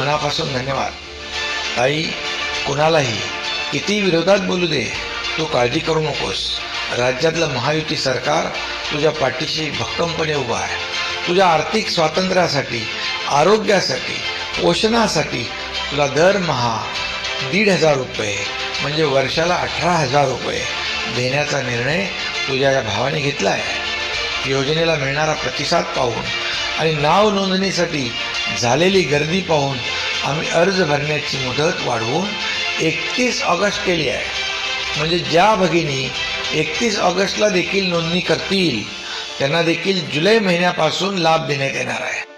मनापासून धन्यवाद. ताई, कुणालाही किती विरोधात बोलू दे, तू काळजी करू नकोस. राज्यातलं महायुती सरकार तुझ्या पाठीशी भक्कमपणे उभा आहे. तुझ्या आर्थिक स्वातंत्र्यासाठी, आरोग्यासाठी, पोषणासाठी तुला दरमहा 1,500 रुपये म्हणजे वर्षाला 18,000 रुपये देण्याचा निर्णय तुझ्या या भावाने घेतला आहे. योजनेला मिळणारा प्रतिसाद पाहून आणि नाव नोंदणीसाठी झालेली गर्दी पाहून आम्ही अर्ज भरण्याची मुदत वाढवून 31 ऑगस्ट केली आहे. म्हणजे ज्या भगिनी 31 ऑगस्टला देखील नोंदणी करतील त्यांना देखील जुलै महिन्यापासून लाभ देण्यात येणार आहे.